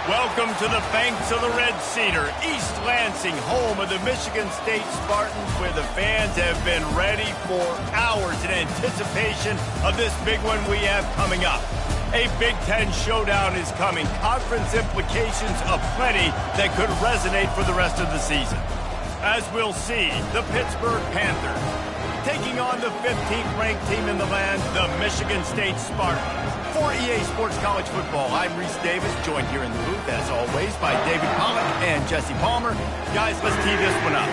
Welcome to the banks of the Red Cedar, East Lansing, home of the Michigan State Spartans, where the fans have been ready for hours in anticipation of this big one we have coming up. A Big Ten showdown is coming. Conference implications aplenty that could resonate for the rest of the season. As we'll see, the Pittsburgh Panthers taking on the 15th ranked team in the land, the Michigan State Spartans. For EA Sports College Football, I'm Reese Davis, joined here in the booth, as always, by David Pollack and Jesse Palmer. Guys, let's tee this one up.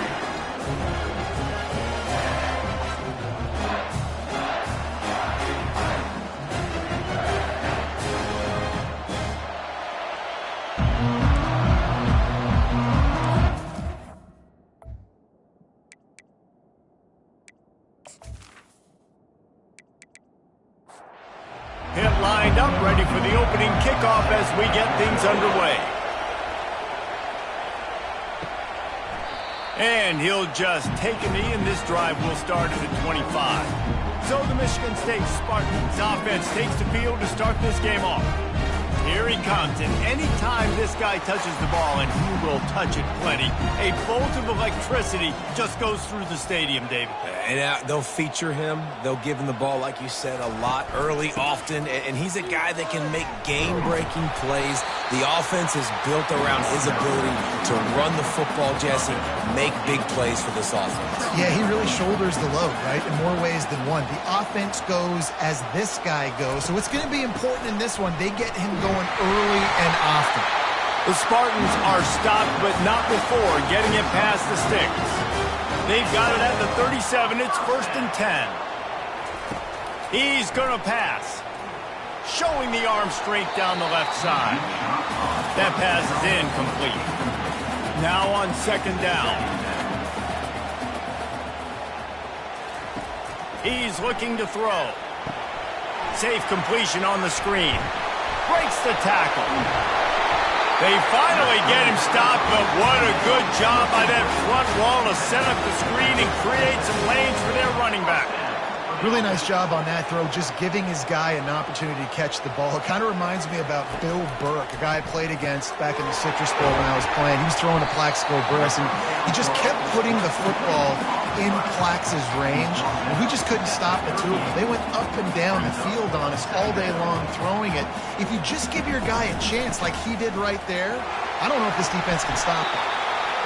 Pitt lined up, ready for the opening kickoff as we get things underway. And he'll just take a knee, and this drive will start at the 25. So the Michigan State Spartans offense takes the field to start this game off. Here he comes, and anytime this guy touches the ball, and he will touch it plenty, a bolt of electricity just goes through the stadium, David. And they'll feature him. They'll give him the ball, like you said, a lot, early, often. And he's a guy that can make game-breaking plays. The offense is built around his ability to run the football, Jesse, make big plays for this offense. Yeah, he really shoulders the load, right, in more ways than one. The offense goes as this guy goes. So it's going to be important in this one. They get him going early and often. The Spartans are stopped, but not before getting it past the sticks. They've got it at the 37. It's 1st and 10. He's going to pass. Showing the arm strength down the left side. That pass is incomplete. Now on 2nd down. He's looking to throw. Safe completion on the screen. Breaks the tackle. They finally get him stopped, but what a good job by that front wall to set up the screen and create some lanes for their running back. Really nice job on that throw, just giving his guy an opportunity to catch the ball. It kind of reminds me about Bill Burke, a guy I played against back in the Citrus Bowl when I was playing. He was throwing a Plaxico burst, and he just kept putting the football in Plax's range, and we just couldn't stop the two of them. They went up and down the field on us all day long throwing it. If you just give your guy a chance like he did right there, I don't know if this defense can stop him.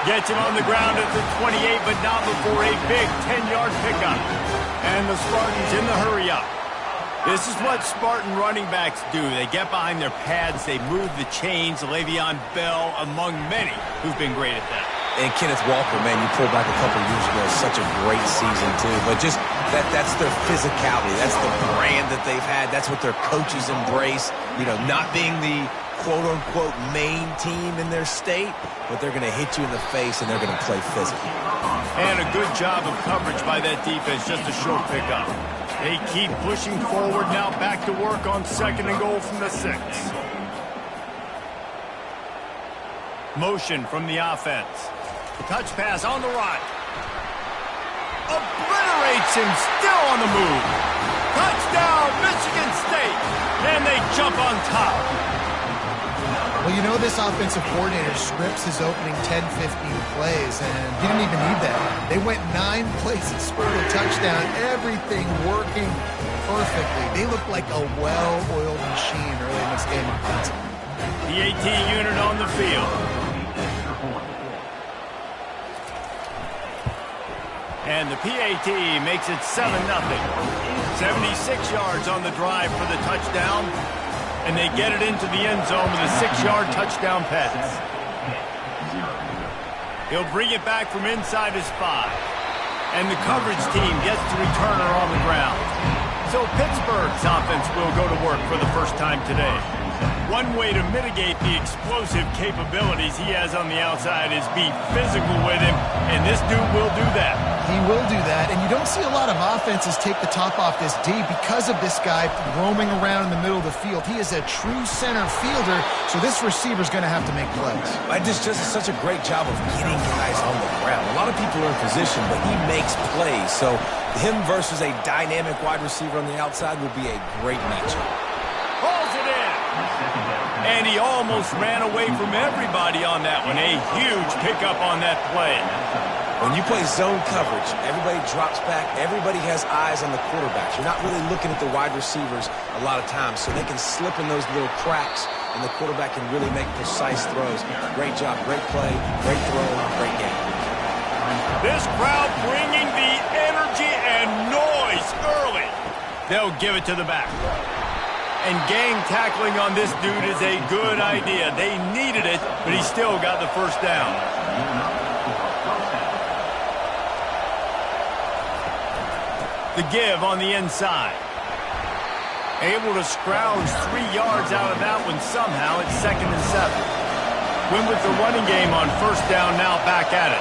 Gets him on the ground at the 28, but not before a big 10-yard pickup. And the Spartans in the hurry-up. This is what Spartan running backs do. They get behind their pads, they move the chains. Le'Veon Bell, among many, who've been great at that. And Kenneth Walker, man, you pulled back a couple of years ago, such a great season, too. But just that's their physicality. That's the brand that they've had. That's what their coaches embrace. You know, not being the quote-unquote main team in their state, but they're going to hit you in the face and they're going to play physical. And a good job of coverage by that defense, just a short pickup. They keep pushing forward now, back to work on 2nd and goal from the 6. Motion from the offense. Touch pass on the right. Obliterates him, still on the move. Touchdown, Michigan State. And they jump on top. Well, you know, this offensive coordinator scripts his opening 10, 15 plays, and he didn't even need that. They went 9 plays and scored a touchdown, everything working perfectly. They look like a well-oiled machine early in this game offensively. The AT unit on the field. And the PAT makes it 7-0. 76 yards on the drive for the touchdown. And they get it into the end zone with a 6-yard touchdown pass. He'll bring it back from inside his 5. And the coverage team gets the returner on the ground. So Pittsburgh's offense will go to work for the first time today. One way to mitigate the explosive capabilities he has on the outside is be physical with him, and this dude will do that. He will do that, and you don't see a lot of offenses take the top off this D because of this guy roaming around in the middle of the field. He is a true center fielder, so this receiver's going to have to make plays. Just does such a great job of getting guys on the ground. A lot of people are in position, but he makes plays, so him versus a dynamic wide receiver on the outside will be a great matchup. Pulls it in. And he almost ran away from everybody on that one. A huge pickup on that play. When you play zone coverage, everybody drops back. Everybody has eyes on the quarterbacks. You're not really looking at the wide receivers a lot of times, so they can slip in those little cracks, and the quarterback can really make precise throws. Great job, great play, great throw, great game. This crowd bringing the energy and noise early. They'll give it to the back. And gang tackling on this dude is a good idea. They needed it, but he still got the first down. The give on the inside. Able to scrounge 3 yards out of that one somehow. It's 2nd and 7. Win with the running game on first down, now back at it.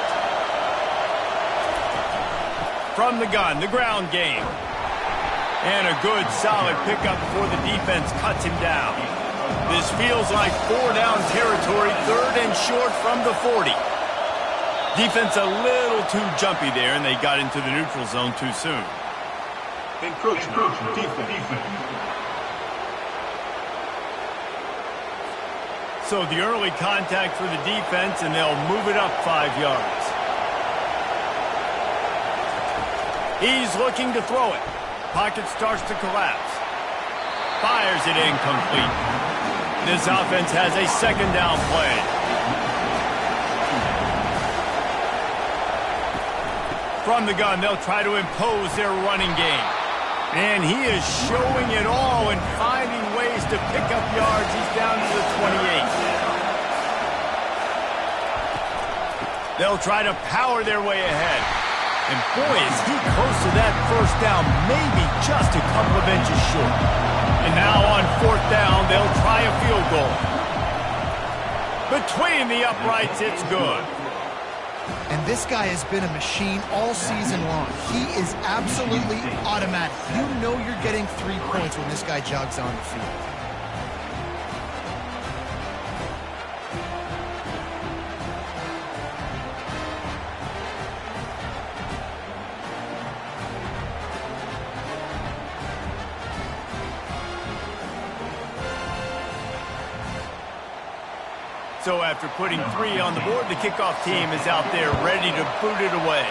From the gun, the ground game. And a good, solid pickup before the defense cuts him down. This feels like 4-down territory, 3rd and short from the 40. Defense a little too jumpy there, and they got into the neutral zone too soon. Encroachment, defense. So the early contact for the defense, and they'll move it up 5 yards. He's looking to throw it. Pocket starts to collapse. Fires it incomplete. This offense has a 2nd down play. From the gun, they'll try to impose their running game. And he is showing it all and finding ways to pick up yards. He's down to the 28. They'll try to power their way ahead. And boy, is he close to that first down, maybe just a couple of inches short. And now on 4th down, they'll try a field goal. Between the uprights, it's good. And this guy has been a machine all season long. He is absolutely automatic. You know you're getting 3 points when this guy jogs on the field. So after putting 3 on the board, the kickoff team is out there ready to boot it away.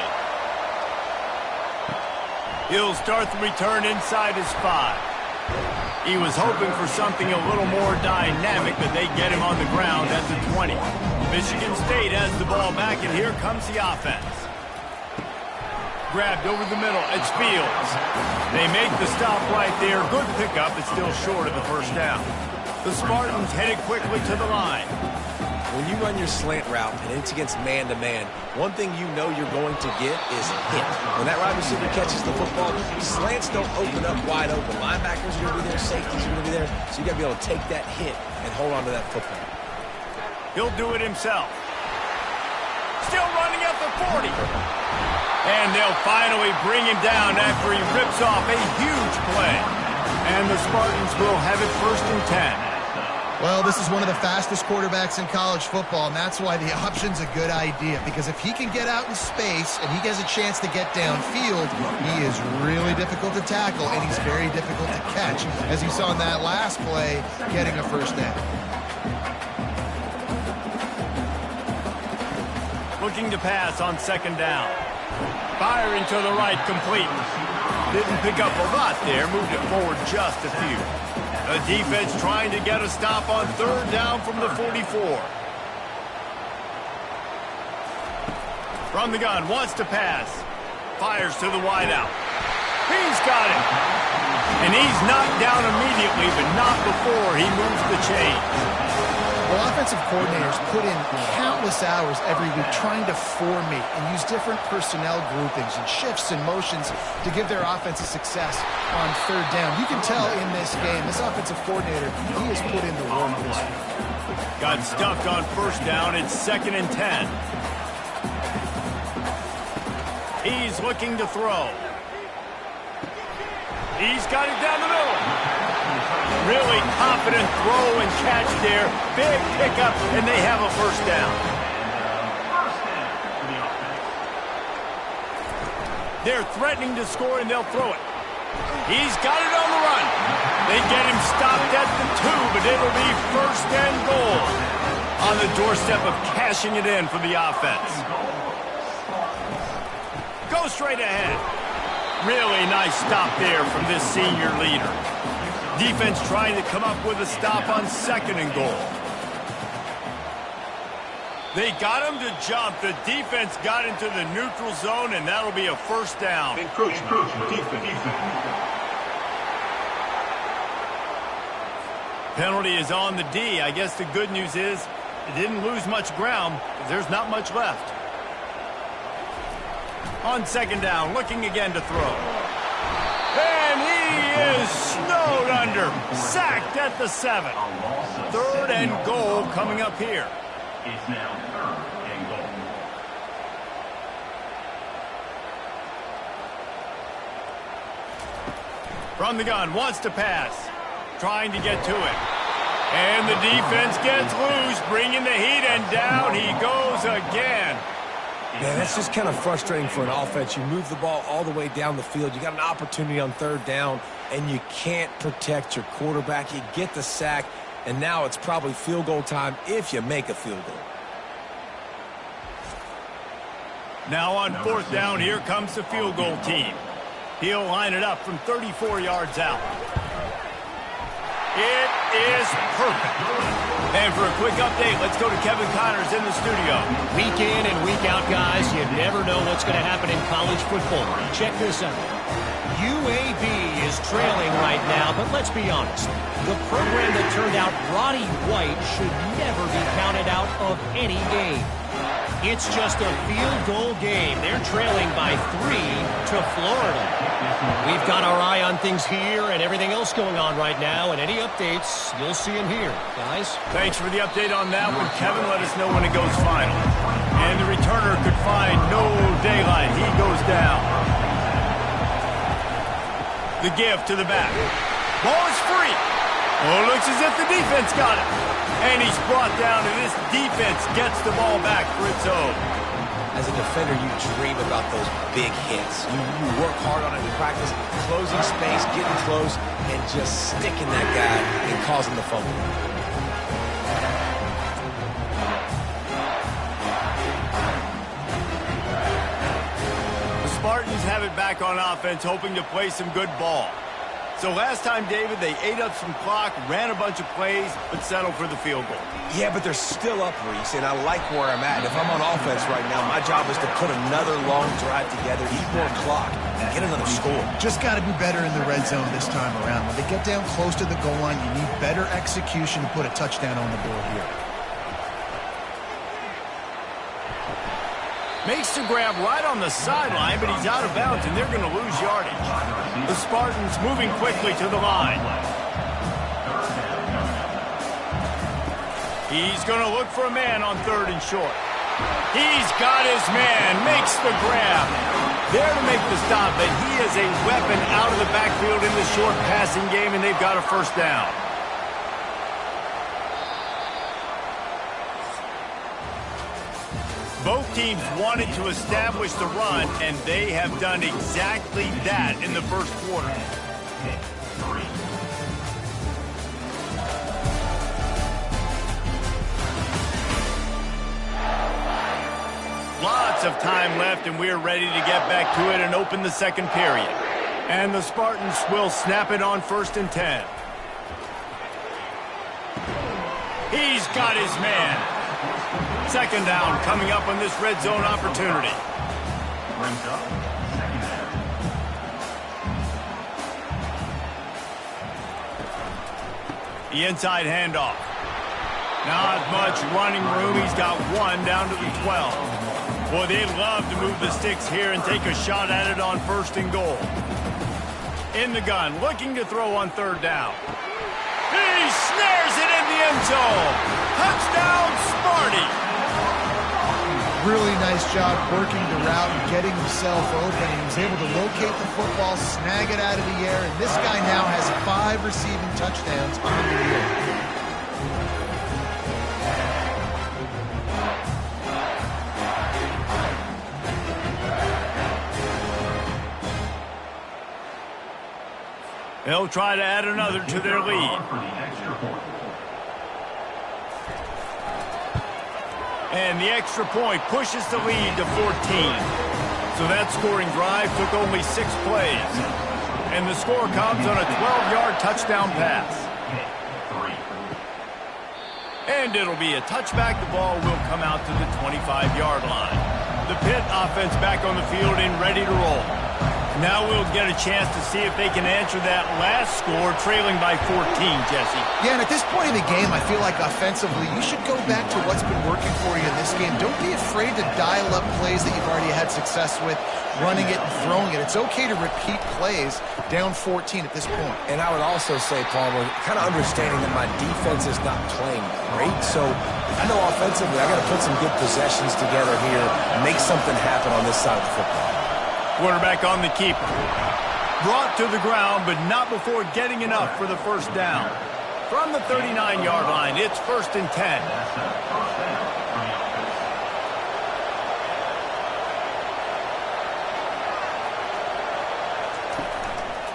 He'll start the return inside his 5. He was hoping for something a little more dynamic, but they get him on the ground at the 20. Michigan State has the ball back, and here comes the offense. Grabbed over the middle. It's Fields. They make the stop right there. Good pickup. It's still short of the first down. The Spartans headed quickly to the line. When you run your slant route and it's against man-to-man, one thing you know you're going to get is hit. When that wide receiver catches the football, slants don't open up wide open. Linebackers are going to be there, safeties are going to be there, so you got to be able to take that hit and hold on to that football. He'll do it himself. Still running at the 40. And they'll finally bring him down after he rips off a huge play. And the Spartans will have it 1st and 10. Well, this is one of the fastest quarterbacks in college football, and that's why the option's a good idea. Because if he can get out in space and he has a chance to get downfield, he is really difficult to tackle, and he's very difficult to catch, as you saw in that last play, getting a first down. Looking to pass on 2nd down. Firing to the right, complete. Didn't pick up a lot there, moved it forward just a few. The defense trying to get a stop on 3rd down from the 44. From the gun, wants to pass. Fires to the wideout. He's got it. And he's knocked down immediately, but not before he moves the chains. Well, offensive coordinators put in countless hours every week trying to formate and use different personnel groupings and shifts and motions to give their offensive success on 3rd down. You can tell in this game, this offensive coordinator, he has put in the work this week. Got stuffed on 1st down. It's 2nd and 10. He's looking to throw. He's got it down the middle. Really confident throw and catch there. Big pickup, and they have a 1st down. They're threatening to score, and they'll throw it. He's got it on the run. They get him stopped at the 2, but it'll be first and goal on the doorstep of cashing it in for the offense. Go straight ahead. Really nice stop there from this senior leader. Defense trying to come up with a stop on second and goal. They got him to jump. The defense got into the neutral zone, and that'll be a first down. Penalty is on the D. I guess the good news is it didn't lose much ground. There's not much left. On second down, looking again to throw. And he is snowed under. Sacked at the 7. Third and goal coming up here. It's now third and goal. From the gun, wants to pass. Trying to get to it. And the defense gets loose, bringing the heat, and down he goes again. Yeah, that's just kind of frustrating for an offense. You move the ball all the way down the field. You got an opportunity on third down, and you can't protect your quarterback. You get the sack, and now it's probably field goal time if you make a field goal. Now on fourth down, here comes the field goal team. He'll line it up from 34 yards out. It is perfect. And for a quick update, let's go to Kevin Connors in the studio. Week in and week out, guys, you never know what's going to happen in college football. Check this out. UAB is trailing right now, but let's be honest. The program that turned out Roddy White should never be counted out of any game. It's just a field goal game. They're trailing by 3 to Florida. We've got our eye on things here and everything else going on right now, and any updates, you'll see them here, guys. Thanks for the update on that one, Kevin. Let us know when it goes final. And the returner could find no daylight. He goes down. The give to the back. Ball is free. Oh, looks as if the defense got it. And he's brought down, and this defense gets the ball back for its own. As a defender, you dream about those big hits. You work hard on it in practice, closing space, getting close, and just sticking that guy and causing the fumble. The Spartans have it back on offense, hoping to play some good ball. So last time, David, they ate up some clock, ran a bunch of plays, but settled for the field goal. Yeah, but they're still up, Reese, and I like where I'm at. If I'm on offense right now, my job is to put another long drive together, eat more clock, and get another score. Just got to be better in the red zone this time around. When they get down close to the goal line, you need better execution to put a touchdown on the board here. Makes the grab right on the sideline, but he's out of bounds, and they're going to lose yardage. The Spartans moving quickly to the line. He's going to look for a man on third and short. He's got his man, makes the grab. There to make the stop, but he is a weapon out of the backfield in the short passing game, and they've got a first down. Both teams wanted to establish the run, and they have done exactly that in the first quarter. Lots of time left, and we're ready to get back to it and open the second period. And the Spartans will snap it on 1st and 10. He's got his man. Second down coming up on this red zone opportunity. Brings up second down. The inside handoff. Not much running room. He's got one down to the 12. Boy, they love to move the sticks here and take a shot at it on 1st and goal. In the gun, looking to throw on 3rd down. He snares it in the end zone. Touchdown, Sparty. Really nice job working the route and getting himself open. He was able to locate the football, snag it out of the air, and this guy now has 5 receiving touchdowns on the year. They'll try to add another to their lead. For the extra point. And the extra point pushes the lead to 14. So that scoring drive took only 6 plays. And the score comes on a 12-yard touchdown pass. And it'll be a touchback. The ball will come out to the 25-yard line. The Pitt offense back on the field and ready to roll. Now we'll get a chance to see if they can answer that last score, trailing by 14, Jesse. Yeah, and at this point in the game, I feel like offensively, you should go back to what's been working for you in this game. Don't be afraid to dial up plays that you've already had success with, running it and throwing it. It's okay to repeat plays down 14 at this point. And I would also say, Palmer, kind of understanding that my defense is not playing great, so I know offensively I got to put some good possessions together here and make something happen on this side of the football. Quarterback on the keeper. Brought to the ground, but not before getting enough for the first down. From the 39-yard line, it's 1st and 10.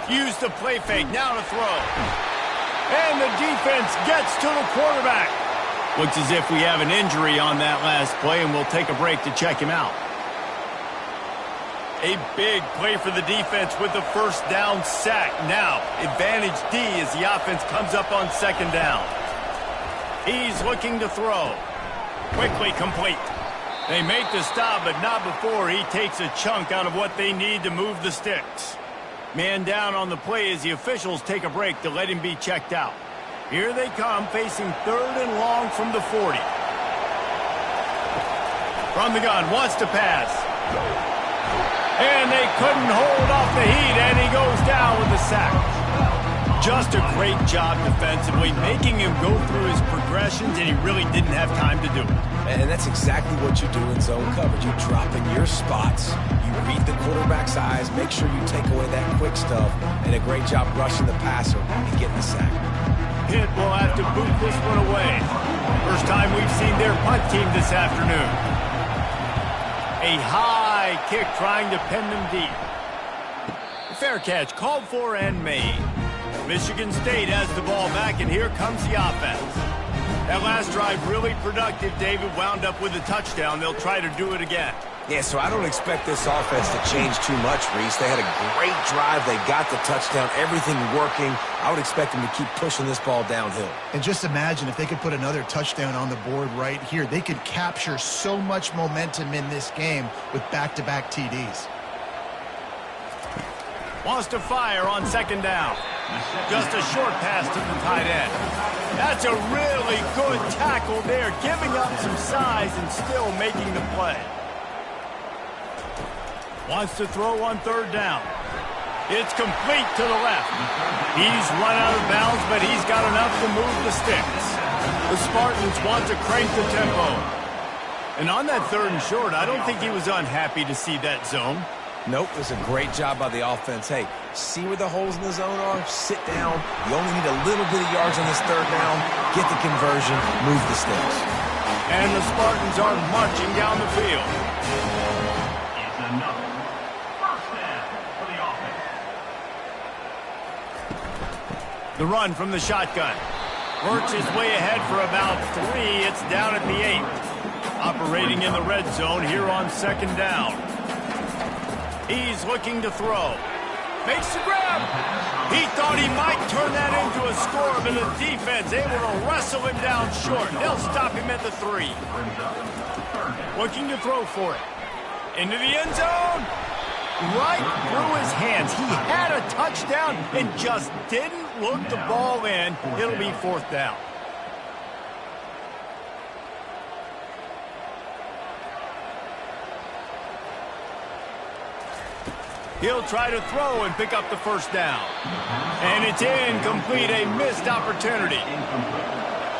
Use the play fake, now to throw. And the defense gets to the quarterback. Looks as if we have an injury on that last play, and we'll take a break to check him out. A big play for the defense with the first down sack. Now, advantage D as the offense comes up on 2nd down. He's looking to throw. Quickly complete. They make the stop, but not before he takes a chunk out of what they need to move the sticks. Man down on the play as the officials take a break to let him be checked out. Here they come, facing 3rd and long from the 40. From the gun, wants to pass. And they couldn't hold off the heat, and he goes down with the sack. Just a great job defensively, making him go through his progressions, and he really didn't have time to do it. And that's exactly what you do in zone coverage. You drop in your spots, you read the quarterback's eyes, make sure you take away that quick stuff, and a great job rushing the passer and getting the sack. Pitt will have to boot this one away. First time we've seen their punt team this afternoon. A high kick trying to pin them deep. Fair catch called for and made. Michigan State has the ball back, and here comes the offense. That last drive really productive. David wound up with a touchdown. They'll try to do it again. Yeah, so I don't expect this offense to change too much, Reese. They had a great drive. They got the touchdown. Everything working. I would expect them to keep pushing this ball downhill. And just imagine if they could put another touchdown on the board right here. They could capture so much momentum in this game with back-to-back TDs. Wants to fire on 2nd down. Just a short pass to the tight end. That's a really good tackle there, giving up some size and still making the play. Wants to throw on 3rd down. It's complete to the left. He's run out of bounds, but he's got enough to move the sticks. The Spartans want to crank the tempo. And on that 3rd and short, I don't think he was unhappy to see that zone. Nope, it was a great job by the offense. Hey, see where the holes in the zone are? Sit down. You only need a little bit of yards on this 3rd down. Get the conversion. Move the sticks. And the Spartans are marching down the field. It's another first down for the offense. The run from the shotgun. Works his way ahead for about 3. It's down at the 8. Operating in the red zone here on 2nd down. He's looking to throw. Makes the grab. He thought he might turn that into a score, but the defense able to wrestle him down short. They'll stop him at the 3. Looking to throw for it. Into the end zone. Right through his hands. He had a touchdown and just didn't look the ball in. It'll be 4th down. He'll try to throw and pick up the first down. And it's incomplete, a missed opportunity.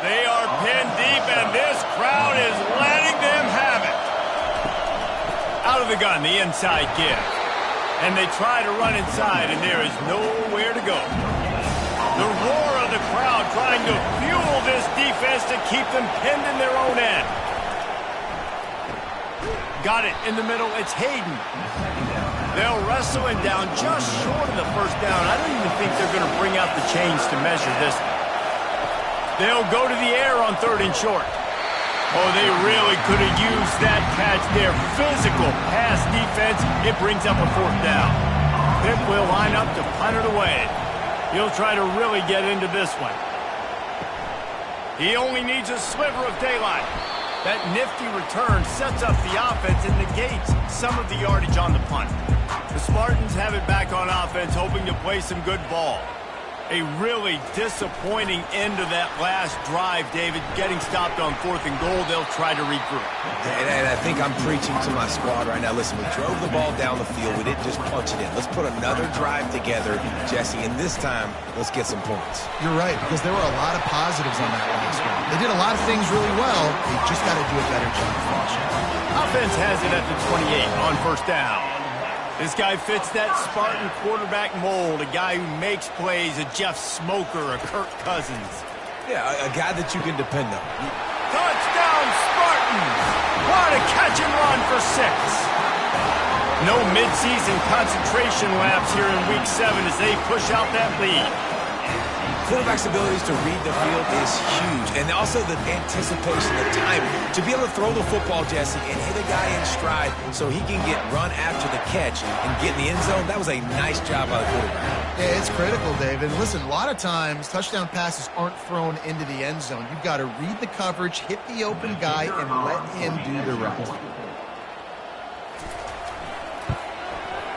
They are pinned deep, and this crowd is letting them have it. Out of the gun, the inside give. And they try to run inside, and there is nowhere to go. The roar of the crowd trying to fuel this defense to keep them pinned in their own end. Got it in the middle. It's Hayden. They'll wrestle him down just short of the first down. I don't even think they're going to bring out the chains to measure this. They'll go to the air on 3rd and short. Oh, they really could have used that catch there. Physical pass defense. It brings up a 4th down. Pitt will line up to punt it away. He'll try to really get into this one. He only needs a sliver of daylight. That nifty return sets up the offense and negates some of the yardage on the punt. The Spartans have it back on offense, hoping to play some good ball. A really disappointing end to that last drive, David. Getting stopped on 4th and goal, they'll try to regroup. And I think I'm preaching to my squad right now. Listen, we drove the ball down the field. We didn't just punch it in. Let's put another drive together, Jesse, and this time, let's get some points. You're right, because there were a lot of positives on that last one. They did a lot of things really well. They just got to do a better job finishing. Offense has it at the 28 on 1st down. This guy fits that Spartan quarterback mold, a guy who makes plays, a Jeff Smoker, a Kirk Cousins. Yeah, a guy that you can depend on. Touchdown, Spartans! What a catch and run for 6. No midseason concentration lapse here in Week 7 as they push out that lead. Quarterback's abilities to read the field is huge, and also the anticipation, the timing. To be able to throw the football, Jesse, and hit a guy in stride so he can get run after the catch and get in the end zone, that was a nice job by the quarterback. Yeah, it's critical, David. Listen, a lot of times, touchdown passes aren't thrown into the end zone. You've got to read the coverage, hit the open guy, and let him do the rest.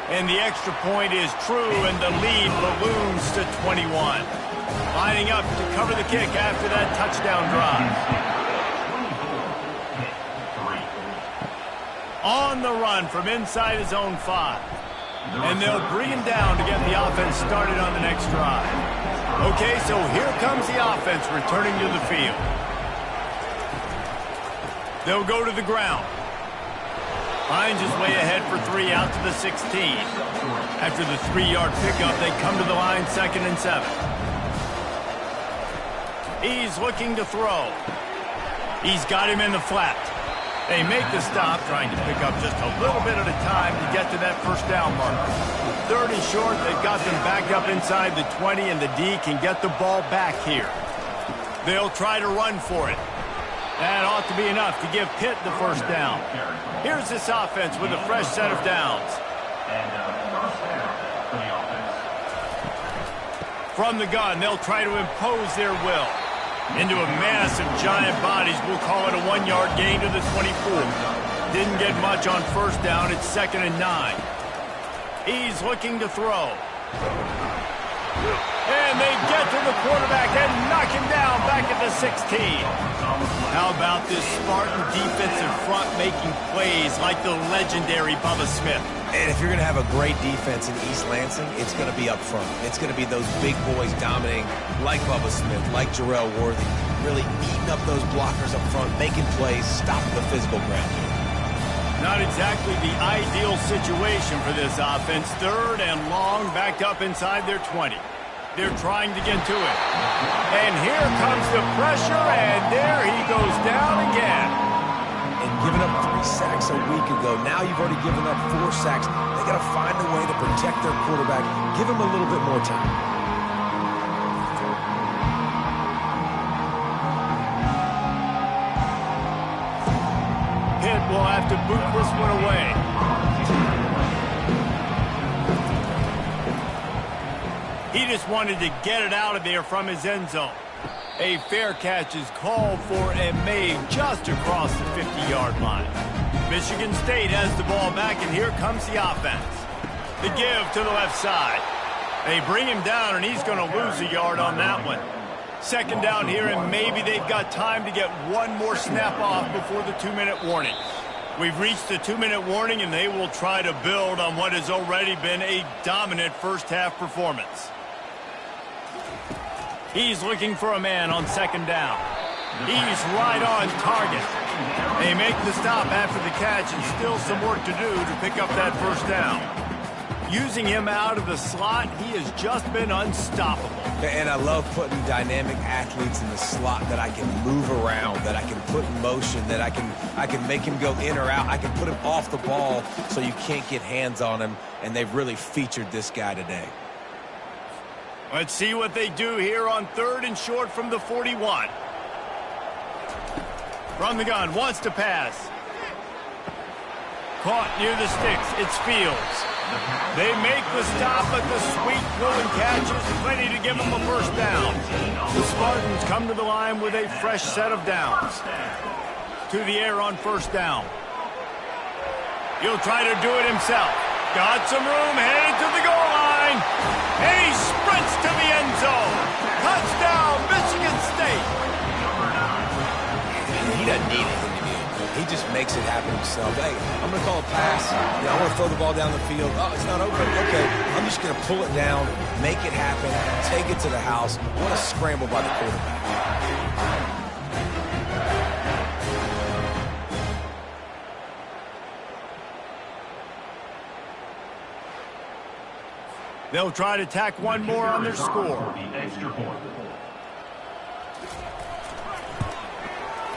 And the extra point is true, and the lead balloons to 21. Lining up to cover the kick after that touchdown drive. On the run from inside his own 5. And they'll bring him down to get the offense started on the next drive. Okay, so here comes the offense returning to the field. They'll go to the ground. Finds his way ahead for 3 out to the 16. After the 3-yard pickup, they come to the line 2nd and 7. He's looking to throw. He's got him in the flat. They make the stop, trying to pick up just a little bit at a time to get to that 1st down marker. 3rd and short, they've got them back up inside the 20, and the D can get the ball back here. They'll try to run for it. That ought to be enough to give Pitt the 1st down. Here's this offense with a fresh set of downs. From the gun, they'll try to impose their will. Into a mass of giant bodies, we'll call it a 1-yard gain to the 24. Didn't get much on 1st down, it's 2nd and 9. He's looking to throw. And they get to the quarterback and knock him down back at the 16. How about this Spartan defensive front making plays like the legendary Bubba Smith? And if you're going to have a great defense in East Lansing, it's going to be up front. It's going to be those big boys dominating like Bubba Smith, like Jarrell Worthy, really eating up those blockers up front, making plays, stopping the physical ground. Not exactly the ideal situation for this offense. 3rd and long, backed up inside their 20. They're trying to get to it. And here comes the pressure, and there he goes down again. And giving up 3 sacks a week ago, now you've already given up 4 sacks. They got to find a way to protect their quarterback. Give him a little bit more time. Pitt will have to boot this one away. He just wanted to get it out of there from his end zone. A fair catch is called for and made just across the 50-yard line. Michigan State has the ball back, and here comes the offense. The give to the left side. They bring him down, and he's going to lose a yard on that one. 2nd down here, and maybe they've got time to get one more snap off before the 2-minute warning. We've reached the 2-minute warning, and they will try to build on what has already been a dominant first-half performance. He's looking for a man on 2nd down. He's right on target. They make the stop after the catch, and still some work to do to pick up that 1st down. Using him out of the slot, he has just been unstoppable. And I love putting dynamic athletes in the slot that I can move around, that I can put in motion, that I can make him go in or out. I can put him off the ball so you can't get hands on him, and they've really featured this guy today. Let's see what they do here on 3rd and short from the 41. From the gun, wants to pass. Caught near the sticks. It's Fields. They make the stop, but the sweet throwing catch is plenty to give them a first down. The Spartans come to the line with a fresh set of downs. To the air on first down. He'll try to do it himself. Got some room, headed to the goal line. And he sprints to the end zone. Touchdown, Michigan State. He doesn't need it. He just makes it happen himself. Hey, I'm going to call a pass. I want to throw the ball down the field. Oh, it's not open. Okay, I'm just going to pull it down, make it happen, take it to the house. What a scramble by the quarterback. They'll try to tack one more on their score.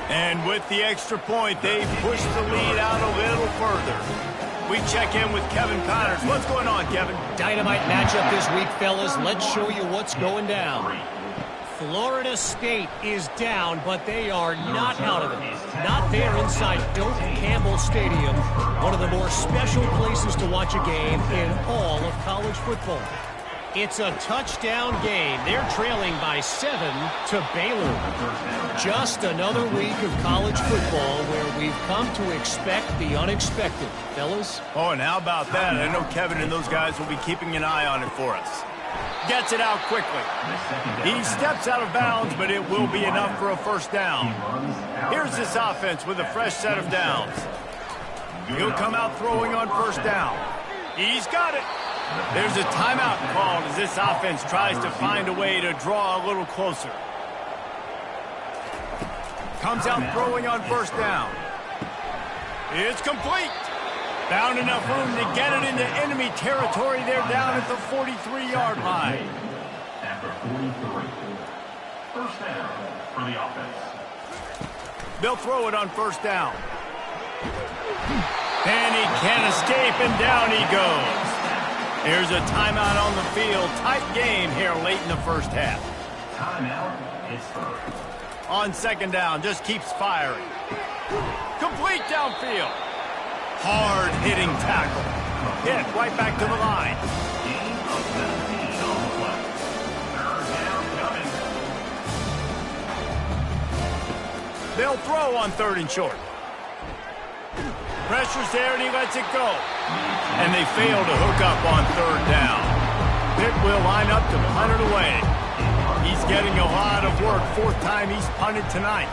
And with the extra point, they push the lead out a little further. We check in with Kevin Connors. What's going on, Kevin? Dynamite matchup this week, fellas. Let's show you what's going down. Florida State is down, but they are not out of it. Not there inside Doak Campbell Stadium, one of the more special places to watch a game in all of college football. It's a touchdown game. They're trailing by 7 to Baylor. Just another week of college football where we've come to expect the unexpected. Fellas? Oh, and how about that? I know Kevin and those guys will be keeping an eye on it for us. Gets it out quickly. He steps out of bounds, but it will be enough for a first down. Here's this offense with a fresh set of downs. He'll come out throwing on first down. He's got it. There's a timeout called as this offense tries to find a way to draw a little closer. Comes out throwing on first down. It's complete. Found enough room to get it into enemy territory. They're down at the 43-yard line. After 43. First down for the offense. They'll throw it on first down. And he can't escape, and down he goes. There's a timeout on the field. Tight game here late in the first half. Timeout, Pittsburgh. On second down, just keeps firing. Complete downfield. Hard-hitting tackle. Hit right back to the line. Gain of 17 on the play. Third down coming. They'll throw on 3rd and short. Pressure's there, and he lets it go. And they fail to hook up on 3rd down. Pitt will line up to punt it away. He's getting a lot of work. 4th time he's punted tonight.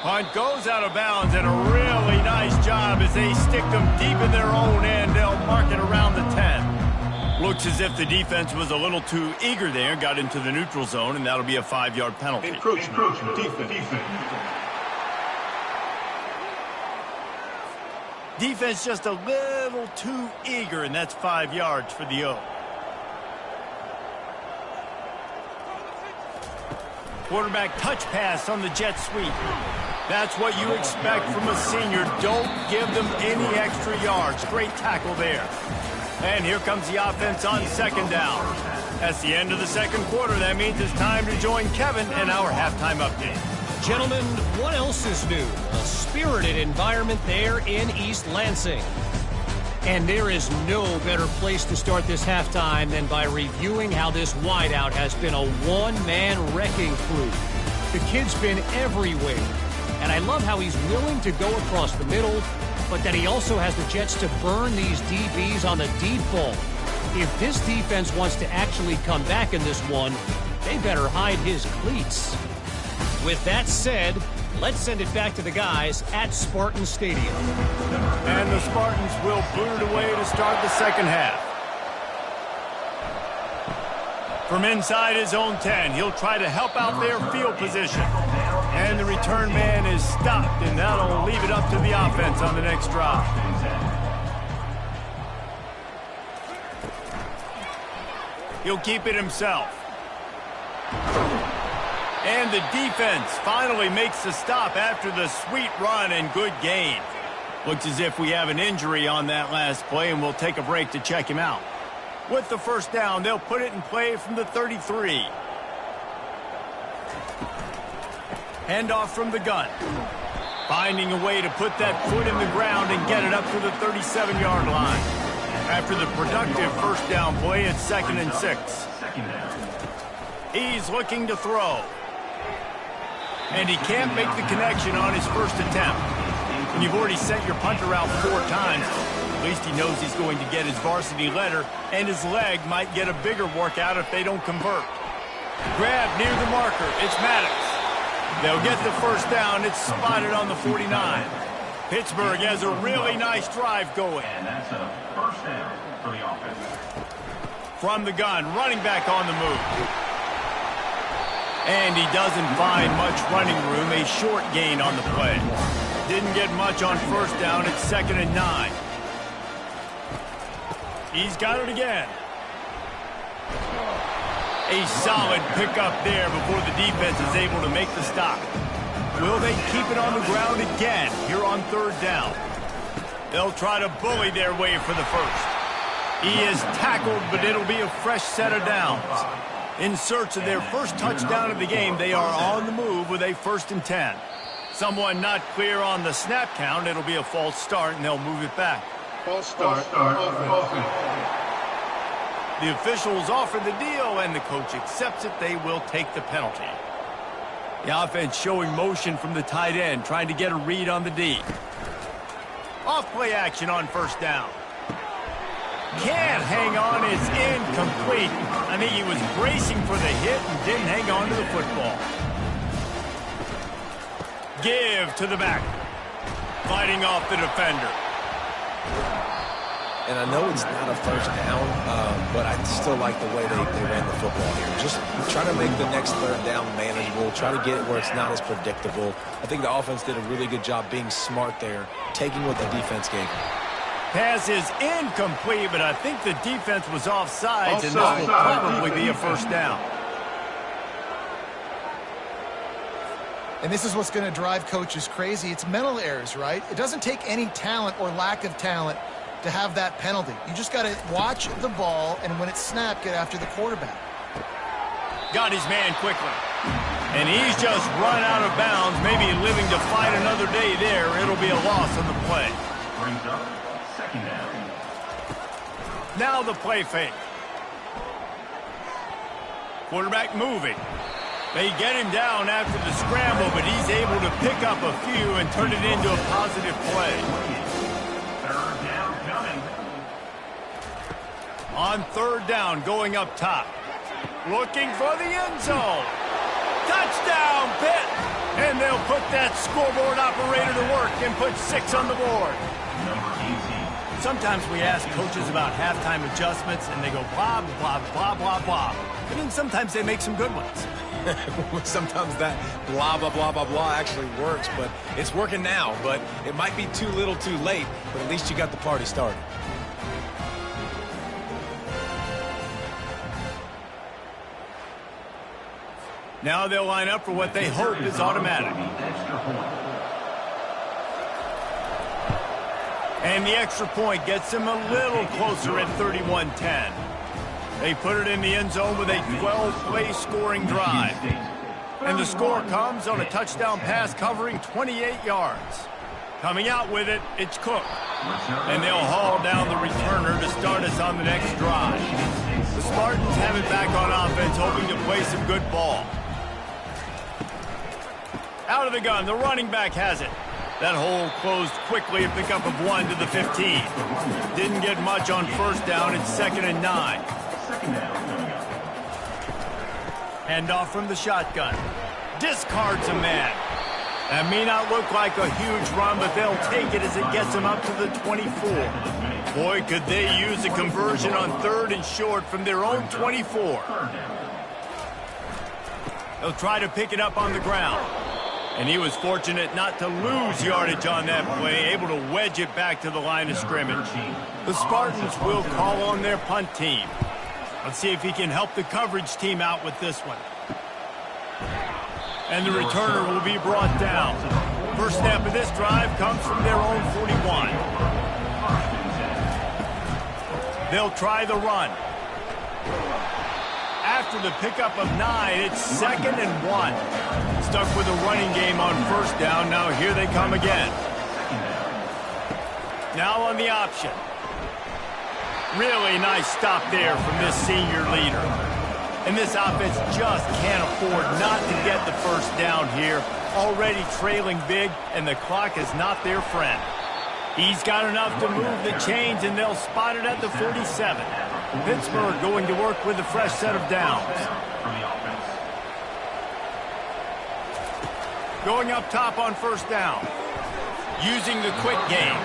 Punt goes out of bounds, and a really nice job as they stick them deep in their own end. They'll mark it around the 10. Looks as if the defense was a little too eager there, got into the neutral zone, and that'll be a 5-yard penalty. Encroachment. Defense. Defense just a little too eager, and that's 5 yards for the O. Quarterback touch pass on the jet sweep. That's what you expect from a senior. Don't give them any extra yards. Great tackle there. And here comes the offense on second down. That's the end of the second quarter. That means it's time to join Kevin and our halftime update. Gentlemen, what else is new? A spirited environment there in East Lansing. And there is no better place to start this halftime than by reviewing how this wideout has been a one-man wrecking crew. The kid's been everywhere. And I love how he's willing to go across the middle, but that he also has the jets to burn these DBs on the deep ball. If this defense wants to actually come back in this one, they better hide his cleats. With that said, let's send it back to the guys at Spartan Stadium. And the Spartans will boot it away to start the second half. From inside his own 10, he'll try to help out their field position. And the return man is stopped, and that'll leave it up to the offense on the next drive. He'll keep it himself. And the defense finally makes the stop after the sweet run and good gain. Looks as if we have an injury on that last play, and we'll take a break to check him out. With the first down, they'll put it in play from the 33. Handoff from the gun. Finding a way to put that foot in the ground and get it up to the 37-yard line. After the productive first down play, it's 2nd and 6. He's looking to throw. And he can't make the connection on his first attempt. When you've already sent your punter out 4 times, at least he knows he's going to get his varsity letter, and his leg might get a bigger workout if they don't convert. Grab near the marker. It's Maddox. They'll get the first down. It's spotted on the 49. Pittsburgh has a really nice drive going. And that's a first down for the offense. From the gun, running back on the move. And he doesn't find much running room. A short gain on the play. Didn't get much on first down. It's 2nd and 9. He's got it again. A solid pickup there before the defense is able to make the stop. Will they keep it on the ground again here on 3rd down? They'll try to bully their way for the first. He is tackled, but it'll be a fresh set of downs. In search of their first touchdown of the game, they are on the move with a 1st and 10. Someone not clear on the snap count. It'll be a false start, and they'll move it back. False start. The officials offer the deal, and the coach accepts it. They will take the penalty. The offense showing motion from the tight end, trying to get a read on the D. Off-play action on first down. Can't hang on, it's incomplete. I think he was bracing for the hit and didn't hang on to the football. Give to the back. Fighting off the defender. And I know it's not a first down, but I still like the way they ran the football here. Just try to make the next 3rd down manageable. Try to get it where it's not as predictable. I think the offense did a really good job being smart there, taking what the defense gave them. Pass is incomplete, but I think the defense was offsides, and this will probably be a first down. And this is what's going to drive coaches crazy. It's mental errors, right? It doesn't take any talent or lack of talent to have that penalty. You just got to watch the ball, and when it's snapped, get after the quarterback. Got his man quickly. And he's just run out of bounds, maybe living to fight another day there. It'll be a loss on the play. Brings up 2nd down. Now the play fake. Quarterback moving. They get him down after the scramble, but he's able to pick up a few and turn it into a positive play. 3rd down coming. On 3rd down, going up top. Looking for the end zone. Touchdown, Pitt! And they'll put that scoreboard operator to work and put 6 on the board. Number 18. Sometimes we ask coaches about halftime adjustments, and they go blah, blah, blah, blah, blah. But then sometimes they make some good ones. Sometimes that blah, blah, blah, blah, blah actually works, but it's working now. But it might be too little too late, but at least you got the party started. Now they'll line up for what they hope is automatic. And the extra point gets them a little closer at 31-10. They put it in the end zone with a 12-play scoring drive. And the score comes on a touchdown pass covering 28 yards. Coming out with it, it's Cook. And they'll haul down the returner to start us on the next drive. The Spartans have it back on offense, hoping to play some good ball. Out of the gun, the running back has it. That hole closed quickly, a pickup of 1 to the 15. Didn't get much on first down, it's 2nd and 9. Handoff from the shotgun. Discards a man. That may not look like a huge run, but they'll take it as it gets them up to the 24. Boy, could they use a conversion on 3rd and short from their own 24. They'll try to pick it up on the ground. And he was fortunate not to lose yardage on that play, able to wedge it back to the line of scrimmage. The Spartans will call on their punt team. Let's see if he can help the coverage team out with this one. And the returner will be brought down. First snap of this drive comes from their own 41. They'll try the run. After the pickup of 9, it's 2nd and 1. Stuck with a running game on first down. Now here they come again. Now on the option. Really nice stop there from this senior leader. And this offense just can't afford not to get the first down here. Already trailing big, and the clock is not their friend. He's got enough to move the chains, and they'll spot it at the 47. Pittsburgh going to work with a fresh set of downs. Going up top on first down. Using the quick game.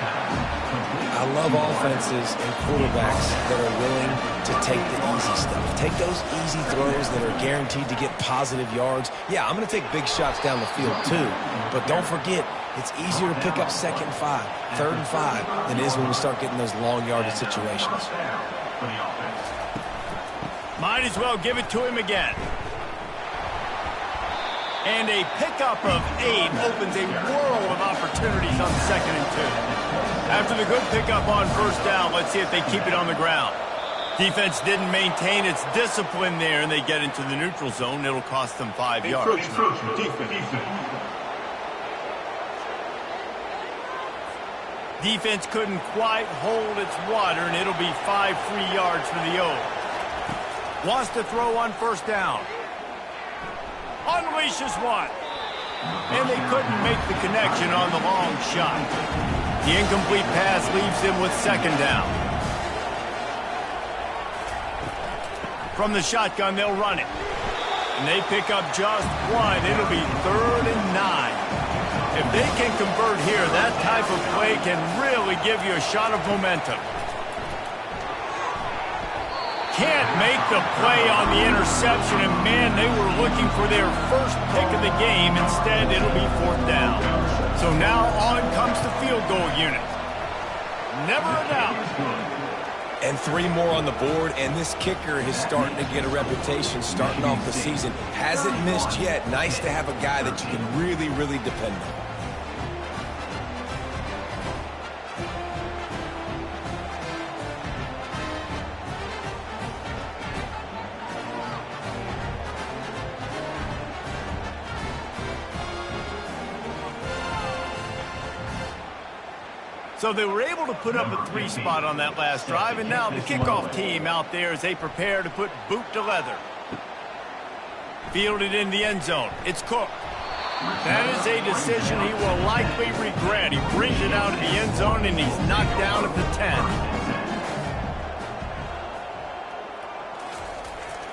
I love offenses and quarterbacks that are willing to take the easy stuff. Take those easy throws that are guaranteed to get positive yards. Yeah, I'm going to take big shots down the field too. But don't forget, it's easier to pick up 2nd and 5, 3rd and 5 than it is when we start getting those long yardage situations. Might as well give it to him again. And a pickup of 8 opens a world of opportunities on 2nd and 2. After the good pickup on first down, let's see if they keep it on the ground. Defense didn't maintain its discipline there, and they get into the neutral zone. It'll cost them 5 yards. Defense couldn't quite hold its water, and it'll be 5 free yards for the O. Wants to throw on first down. Unleashes one. And they couldn't make the connection on the long shot. The incomplete pass leaves him with 2nd down. From the shotgun, they'll run it. And they pick up just 1. It'll be 3rd and 9. If they can convert here, that type of play can really give you a shot of momentum. Can't make the play on the interception, and man, they were looking for their first pick of the game. Instead, it'll be 4th down. So now on comes the field goal unit. Never a doubt. And 3 more on the board, and this kicker is starting to get a reputation starting off the season. Hasn't missed yet. Nice to have a guy that you can really, really depend on. So they were able to put up a 3 spot on that last drive, and now the kickoff team out there as they prepare to put boot to leather. Fielded in the end zone. It's Cook. That is a decision he will likely regret. He brings it out of the end zone, and he's knocked down at the 10.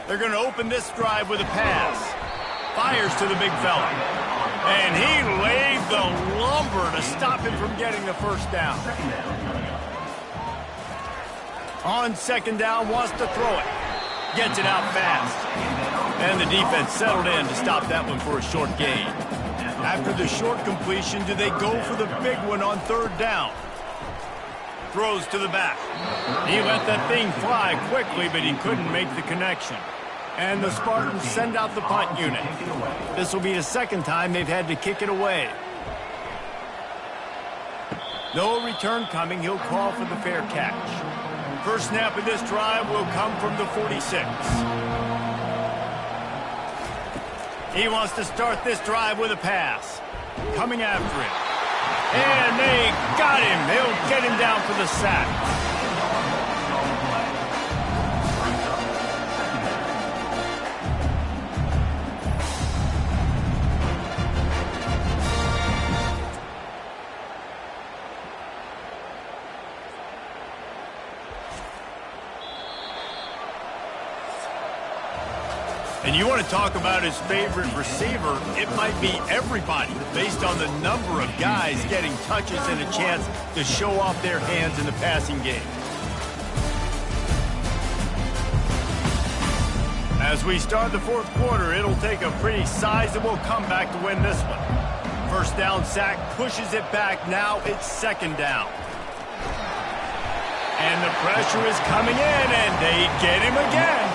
They're going to open this drive with a pass. Fires to the big fella. And he laid the lumber to stop him from getting the first down. On 2nd down, wants to throw it. Gets it out fast. And the defense settled in to stop that one for a short gain. After the short completion, do they go for the big one on 3rd down? Throws to the back. He let that thing fly quickly, but he couldn't make the connection. And the Spartans send out the punt unit. This will be the 2nd time they've had to kick it away. No return coming. He'll call for the fair catch. First snap of this drive will come from the 46. He wants to start this drive with a pass. Coming after him. And they got him. They'll get him down for the sack. And you want to talk about his favorite receiver, it might be everybody based on the number of guys getting touches and a chance to show off their hands in the passing game. As we start the 4th quarter, it'll take a pretty sizable comeback to win this one. First down sack pushes it back. Now it's 2nd down. And the pressure is coming in, and they get him again.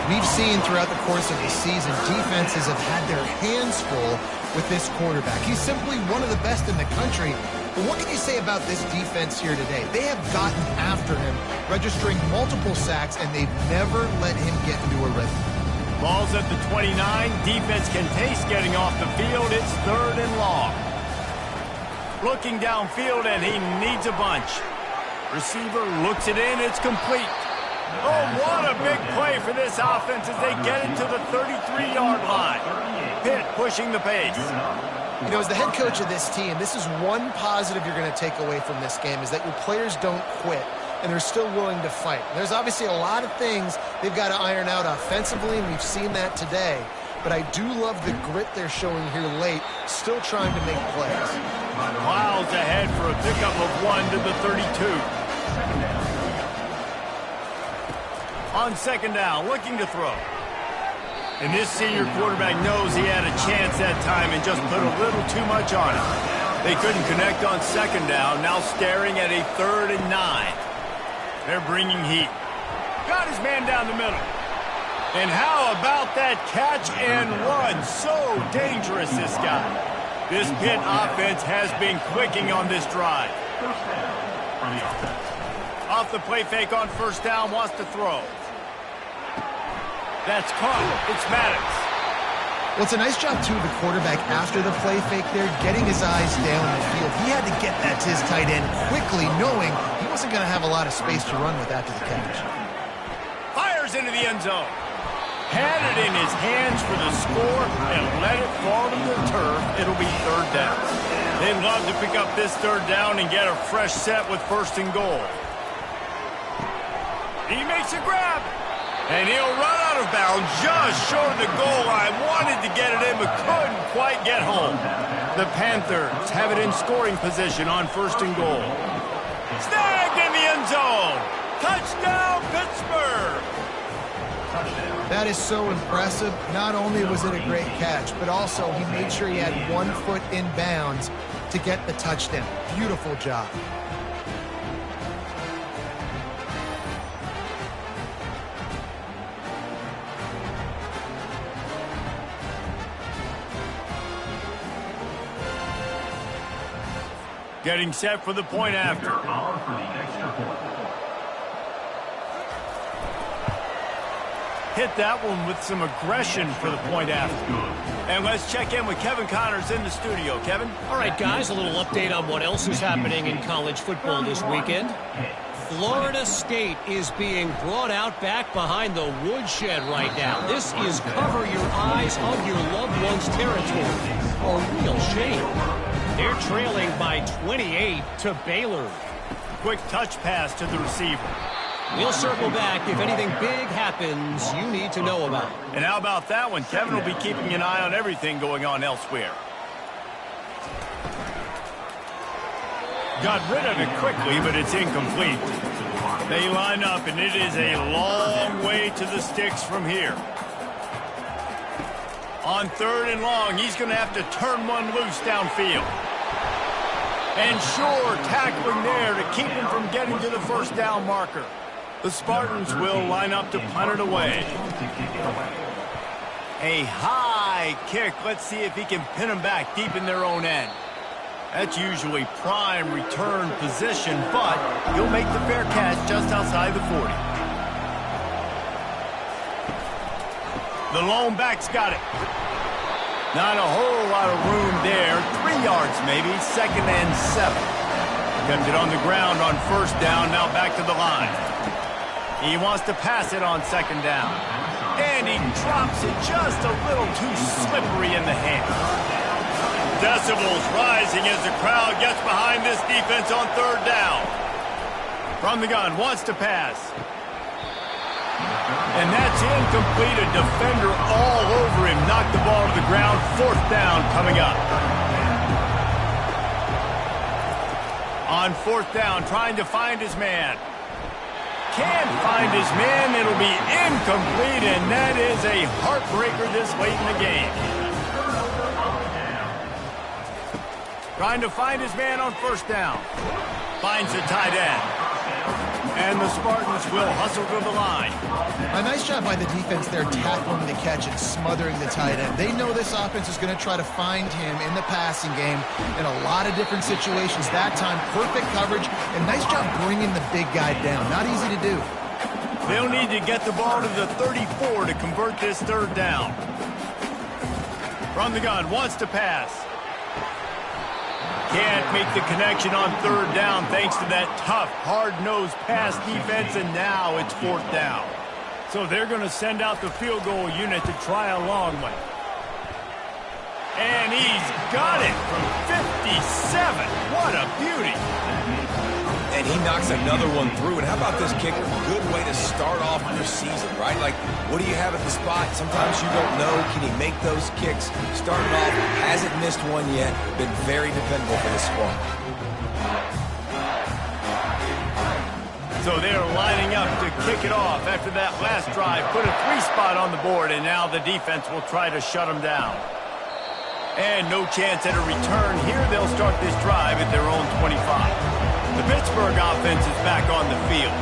We've seen throughout the course of the season, defenses have had their hands full with this quarterback. He's simply one of the best in the country. But what can you say about this defense here today? They have gotten after him, registering multiple sacks, and they've never let him get into a rhythm. Ball's at the 29. Defense can taste getting off the field. It's 3rd and long. Looking downfield, and he needs a bunch. Receiver looks it in. It's complete. Oh, what a big play for this offense as they get it to the 33-yard line. Pitt pushing the pace. You know, as the head coach of this team, this is one positive you're going to take away from this game, is that your players don't quit, and they're still willing to fight. There's obviously a lot of things they've got to iron out offensively, and we've seen that today. But I do love the grit they're showing here late, still trying to make plays. Miles ahead for a pickup of 1 to the 32. On 2nd down, looking to throw. And this senior quarterback knows he had a chance that time and just put a little too much on it. They couldn't connect on 2nd down, now staring at a 3rd and 9. They're bringing heat. Got his man down the middle. And how about that catch and run? So dangerous, this guy. This Pitt offense has been clicking on this drive. First down for the offense. Off the play fake on 1st down, wants to throw. That's caught. It's Maddox. Well, it's a nice job, too, of the quarterback after the play fake there, getting his eyes down the field. He had to get that to his tight end quickly, knowing he wasn't going to have a lot of space to run with after the catch. Fires into the end zone. Had it in his hands for the score and let it fall to the turf. It'll be 3rd down. They'd love to pick up this 3rd down and get a fresh set with 1st and goal. He makes a grab. And he'll run out of bounds just short of the goal line. Wanted to get it in, but couldn't quite get home. The Panthers have it in scoring position on 1st and goal. Snagged in the end zone. Touchdown, Pittsburgh. That is so impressive. Not only was it a great catch, but also he made sure he had 1 foot in bounds to get the touchdown. Beautiful job. Getting set for the point after. On for the extra point. Hit that one with some aggression for the point after. And let's check in with Kevin Connors in the studio. Kevin? All right, guys, a little update on what else is happening in college football this weekend. Florida State is being brought out back behind the woodshed right now. This is cover your eyes on your loved one's territory. A real shame. They're trailing by 28 to Baylor. Quick touch pass to the receiver. We'll circle back if anything big happens you need to know about. And how about that one? Kevin will be keeping an eye on everything going on elsewhere. Got rid of it quickly, but it's incomplete. They line up, and it is a long way to the sticks from here. On 3rd and long, he's going to have to turn one loose downfield. And sure, tackling there to keep him from getting to the 1st down marker. The Spartans will line up to punt it away. A high kick. Let's see if he can pin them back deep in their own end. That's usually prime return position, but he'll make the fair catch just outside the 40. The lone back's got it. Not a whole lot of room there. 3 yards maybe, 2nd and 7. Kept it on the ground on 1st down, now back to the line. He wants to pass it on 2nd down. And he drops it just a little too slippery in the hand. Decibels rising as the crowd gets behind this defense on 3rd down. From the gun, wants to pass. And that's incomplete. A defender all over him. Knocked the ball to the ground. 4th down coming up. On 4th down, trying to find his man. Can't find his man. It'll be incomplete, and that is a heartbreaker this late in the game. Trying to find his man on 1st down. Finds the tight end. And the Spartans will hustle to the line. A nice job by the defense there tackling the catch and smothering the tight end. They know this offense is going to try to find him in the passing game in a lot of different situations. That time, perfect coverage, and nice job bringing the big guy down. Not easy to do. They'll need to get the ball to the 34 to convert this third down. From the gun, wants to pass. Can't make the connection on third down thanks to that tough, hard-nosed pass defense, and now it's fourth down. So they're going to send out the field goal unit to try a long one. And he's got it from 57. What a beauty. And he knocks another one through. And how about this kicker? Good way to start off your season, right? Like, what do you have at the spot? Sometimes you don't know. Can he make those kicks? Starting off, hasn't missed one yet. Been very dependable for this squad. So they're lining up to kick it off after that last drive. Put a 3-spot on the board, and now the defense will try to shut them down. And no chance at a return here. They'll start this drive at their own 25. The Pittsburgh offense is back on the field.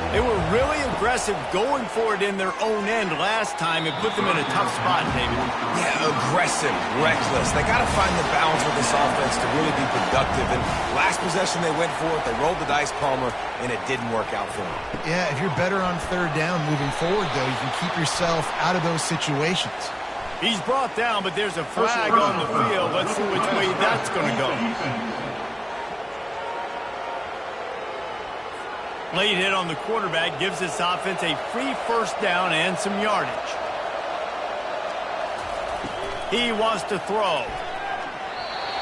They were really aggressive going for it in their own end last time. It put them in a tough spot, David. Yeah, aggressive, reckless. They got to find the balance with this offense to really be productive. And last possession they went for it. They rolled the dice, Palmer, and it didn't work out for them. Yeah, if you're better on third down moving forward, though, you can keep yourself out of those situations. He's brought down, but there's a flag on the field. Let's see which way that's going to go. Late hit on the quarterback gives this offense a free first down and some yardage. He wants to throw.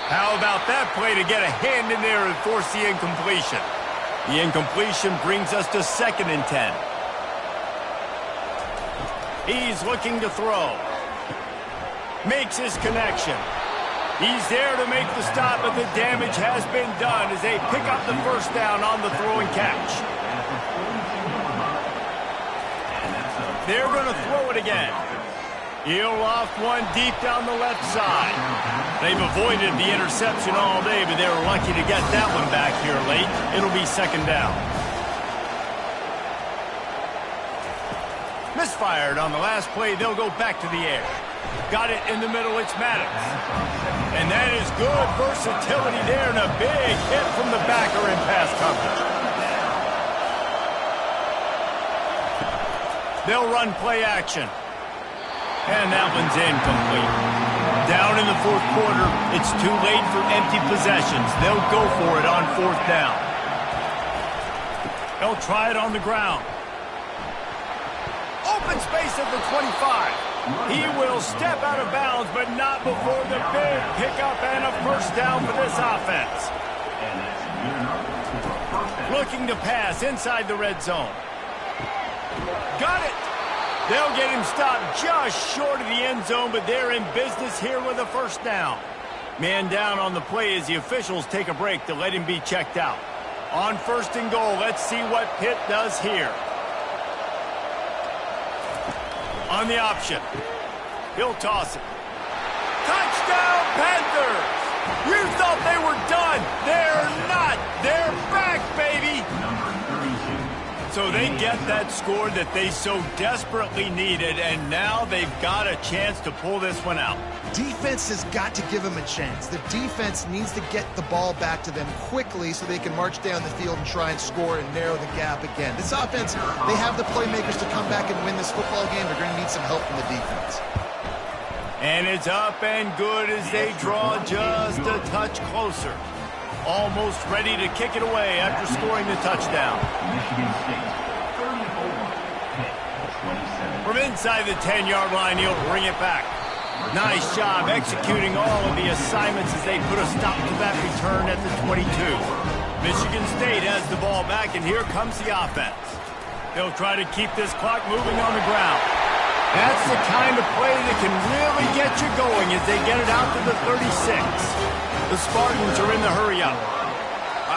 How about that play to get a hand in there and force the incompletion? The incompletion brings us to 2nd and 10. He's looking to throw. Makes his connection. He's there to make the stop, but the damage has been done as they pick up the first down on the throw and catch. They're going to throw it again. He'll loft one deep down the left side. They've avoided the interception all day, but they were lucky to get that one back here late. It'll be 2nd down. Misfired on the last play. They'll go back to the air. Got it in the middle. It's Maddox. And that is good versatility there and a big hit from the backer in pass coverage. They'll run play action. And that one's incomplete. Down in the 4th quarter, it's too late for empty possessions. They'll go for it on 4th down. They'll try it on the ground. Open space at the 25. He will step out of bounds, but not before the big pickup and a first down for this offense. Looking to pass inside the red zone. Got it. They'll get him stopped just short of the end zone, but they're in business here with a first down. Man down on the play as the officials take a break to let him be checked out. On 1st and goal, let's see what Pitt does here. On the option. He'll toss it. Touchdown, Panthers! You thought they were done. They're not. They're back, baby. So they get that score that they so desperately needed, and now they've got a chance to pull this one out. Defense has got to give them a chance. The defense needs to get the ball back to them quickly so they can march down the field and try and score and narrow the gap again. This offense, they have the playmakers to come back and win this football game. They're going to need some help from the defense. And it's up and good as they draw just a touch closer. Almost ready to kick it away after scoring the touchdown. Michigan State, 34. Pitt, 27. From inside the 10-yard line, he'll bring it back. Nice job executing all of the assignments as they put a stop to that return at the 22. Michigan State has the ball back, and here comes the offense. They'll try to keep this clock moving on the ground. That's the kind of play that can really get you going as they get it out to the 36. The Spartans are in the hurry-up.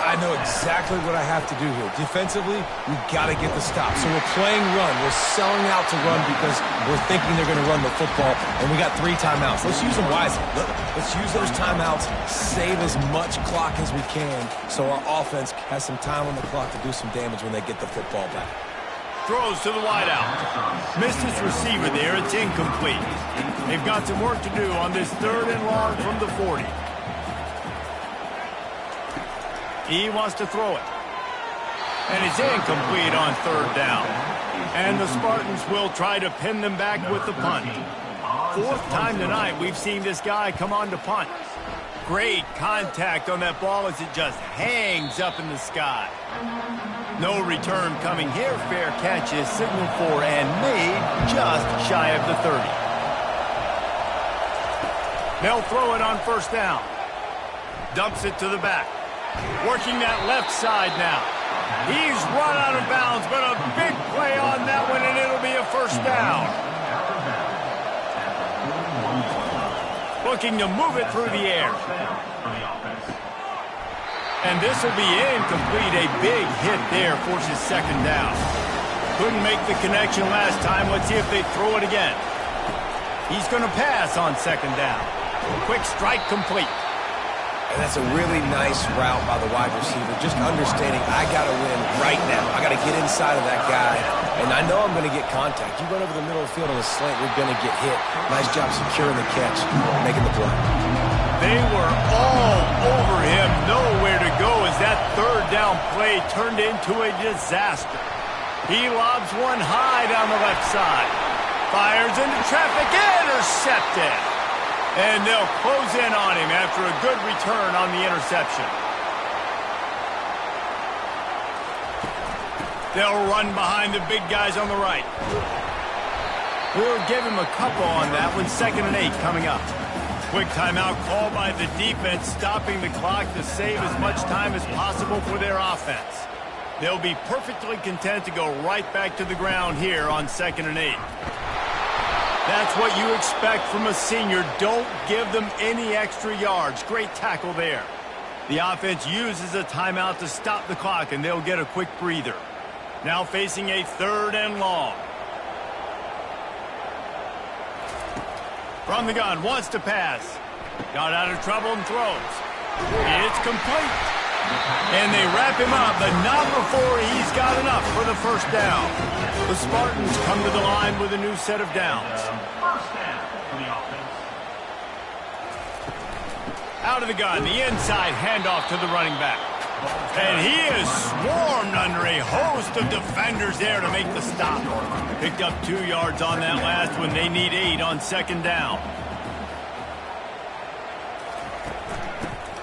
I know exactly what I have to do here. Defensively, we've got to get the stop. So we're playing run. We're selling out to run because we're thinking they're going to run the football, and we got 3 timeouts. Let's use them wisely. Let's use those timeouts, save as much clock as we can so our offense has some time on the clock to do some damage when they get the football back. Throws to the wideout. Missed his receiver there. It's incomplete. They've got some work to do on this 3rd and long from the 40. He wants to throw it. And it's incomplete on 3rd down. And the Spartans will try to pin them back with the punt. 4th time tonight we've seen this guy come on to punt. Great contact on that ball as it just hangs up in the sky. No return coming here. Fair catch is signaled for and made just shy of the 30. They'll throw it on 1st down. Dumps it to the back. Working that left side now. He's run out of bounds, but a big play on that one, and it'll be a 1st down. Looking to move it through the air. And this will be incomplete. A big hit there forces 2nd down. Couldn't make the connection last time. Let's see if they throw it again. He's going to pass on 2nd down. Quick strike complete. And that's a really nice route by the wide receiver. Just understanding I got to win right now. I got to get inside of that guy. And I know I'm going to get contact. You run over the middle of the field on a slant, you're going to get hit. Nice job securing the catch, making the play. They were all over him. Nowhere to go as that 3rd down play turned into a disaster. He lobs one high down the left side. Fires into traffic. Intercepted. And they'll close in on him after a good return on the interception. They'll run behind the big guys on the right. We'll give him a couple on that one. 2nd and 8 coming up. Quick timeout call by the defense, stopping the clock to save as much time as possible for their offense. They'll be perfectly content to go right back to the ground here on 2nd and 8. That's what you expect from a senior. Don't give them any extra yards. Great tackle there. The offense uses a timeout to stop the clock, and they'll get a quick breather. Now facing a 3rd and long. From the gun, wants to pass. Got out of trouble and throws. It's complete. And they wrap him up, but not before he's got enough for the 1st down. The Spartans come to the line with a new set of downs. 1st down for the offense. Out of the gun, the inside handoff to the running back. And he is swarmed under a host of defenders there to make the stop. Picked up 2 yards on that last one. They need 8 on 2nd down.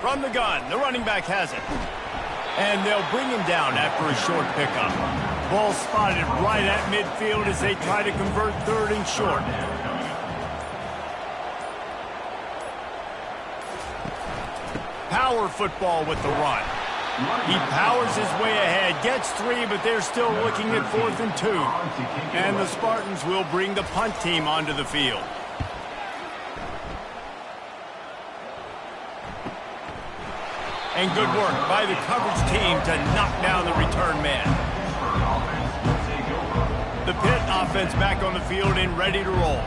From the gun, the running back has it. And they'll bring him down after a short pickup. Ball spotted right at midfield as they try to convert 3rd and short. Power football with the run. He powers his way ahead, gets 3, but they're still looking at 4th and 2. And the Spartans will bring the punt team onto the field. And good work by the coverage team to knock down the return man. The Pitt offense back on the field and ready to roll.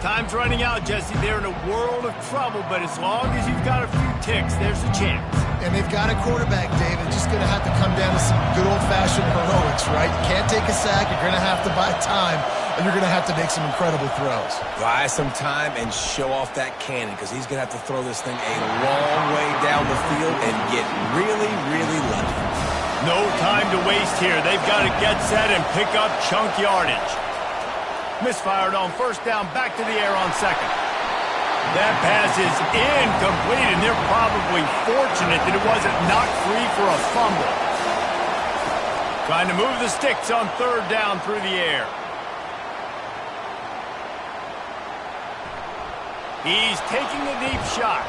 Time's running out, Jesse. They're in a world of trouble, but as long as you've got a few ticks, there's a chance. And they've got a quarterback, David. Just going to have to come down to some good old-fashioned heroics, right? You can't take a sack. You're going to have to buy time, and you're going to have to make some incredible throws. Buy some time and show off that cannon because he's going to have to throw this thing a long way down the field and get really, really lucky. No time to waste here. They've got to get set and pick up chunk yardage. Misfired on 1st down, back to the air on 2nd. That pass is incomplete, and they're probably fortunate that it wasn't knocked free for a fumble. Trying to move the sticks on 3rd down through the air. He's taking a deep shot.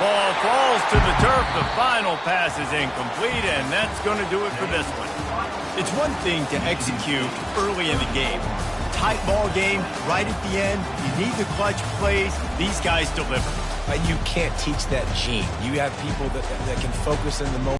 Ball falls to the turf. The final pass is incomplete, and that's going to do it for this one. It's one thing to execute early in the game. Tight ball game, right at the end. You need the clutch plays. These guys deliver. You can't teach that gene. You have people that can focus in the moment.